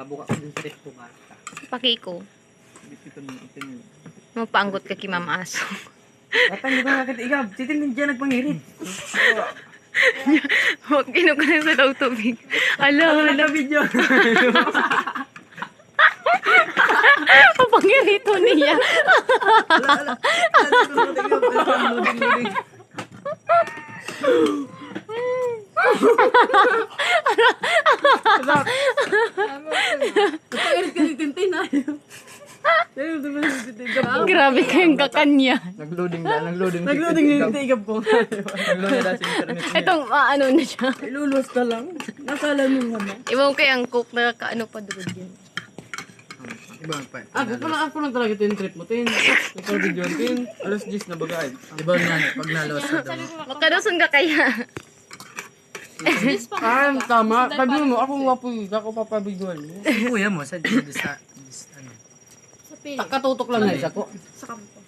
Kabuka ko din sa rep ko basta. Pakiko. Ito nyo. Mapaanggot ka kay Mama Aso. Tatang di ba nakita ikaw? Sitin dyan nagpangirit. Huwag kinuha na sa daw tubig. Ala, video. Pangirito niya. Pangirit ka ni Tintin ayaw. Grabe kayong kakanya. Nagloading yung tigab ko. Nagloading na sa internet. Itong ano na siya. Ilulus ka lang. Nakala mo naman. Iba kay ang cook na kaano pa doon yun. Ibang pa. Ako lang talaga ito yung trip mo. Ikaw video tin. Alas 10 na bagay. Iba nga pag nalos na daw. Makadoson ka kaya. Tama. Sabi mo, ako nga po yun. Ako papabiguan mo. Kuya mo, sa ano. Katutok lang na isa ko. Sa kampo.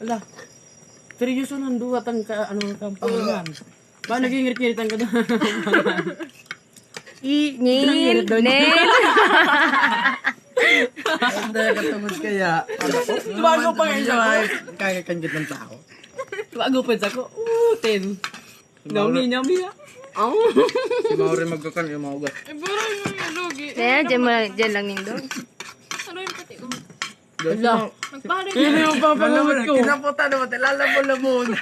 Ala. Seryoso nang duwatan ka, ano kang pangalan. Ba, nag-ingirit-ngiritan ka doon. Nil. Ang dahil katungod kaya. Bago pa nga siya. Kaya kanggit ng tao. Bago pa siya ko. 10. Nyami ha. Si Mauri magkakan yung mga ugat. Kaya, dyan lang nindo. Ala. Hindi mo pa pangamit ko. Kinaputa naman. Lalabo-labon.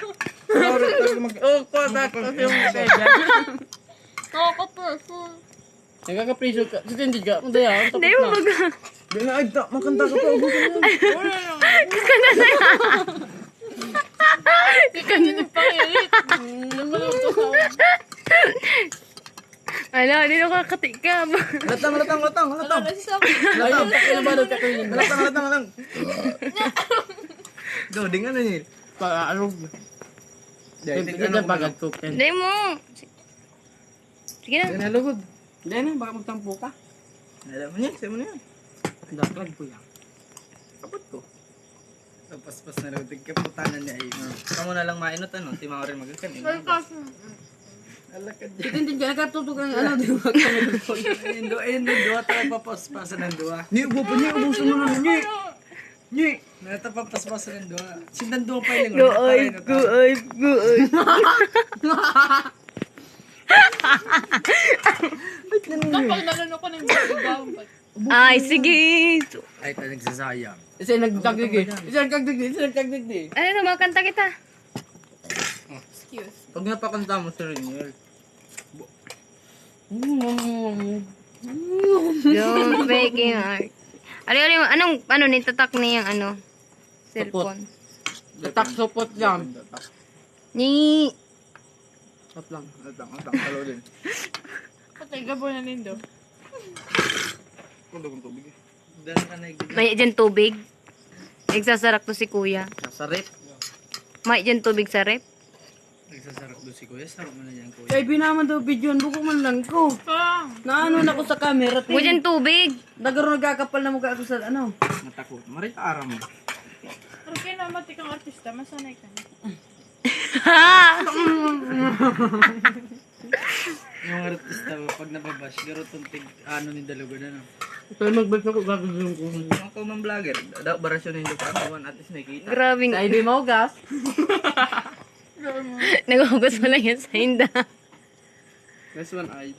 Oh, kotak. Kasi yung kaya. Nagkakapreso ka. Kasi hindi ka. Hindi ako. Hindi mo baga. Hindi na. Ay, makanta ka pa. Ubusin mo. Kakana na nga. Kakana na pangirit. Ala, hindi na kakatikam. Latang. Latang. Doding ano yun? Paarog. Hindi bagad cook. Hindi mo. Sige na. Hindi na lugod. Hindi na, baka magtampo ka. Alam mo niya, sabi mo na yan. Daklag po yan. Kapot ko. Paspas na lang, tigkaputanan niya ay. Kamu na lang mainot ano, ti Mauri magkakan. Alakad yan. Hindi ka nakatutok ang ano, di ba? Indo, duwa tayo papaspasan ng duwa. Ubusin mo na niya. Nye! Natapapaspasan ng duwa. Sindan duwa pa yung Guoy. Kapag nalano ko ng bago. Ay, sige. Ay, ka nagsasayang. Isa nagkagdig. Ano na, makanta kita. Excuse. Pag napakanta mo sa Riniel. Don't faking art. Ano, nitatak niya yung ano? Cellphone. Tatak support yan. Ni. Atlang. Halo din. Patay gabo na nindo. Kundo kong tubig eh. Dahil ka naigigil. May dyan tubig. Nagsasarak to si kuya. Nasa rep. May dyan tubig sa rep. Nagsasarap doon si kuya. Sarap mo na yan kuya. Kaya binaman daw video, buko man lang ko. Naano na ko sa camera. Huwag dyan tubig. Nagaro nagkakapal na mukha ako sa ano. Natakot. Marita aram mo. Pero kaya naman kang artista, masanay ka na. Yung artista pag nababash, garo tuntig ano ni Dalago na no. Kaya magbalik ako gagawin ko. Yung common vlogger, daw barasyon hindi pa ano, at least nakita. Grabing. Sa ibig mo gas. Naghugas mo lang yan sa hinda. Next one ay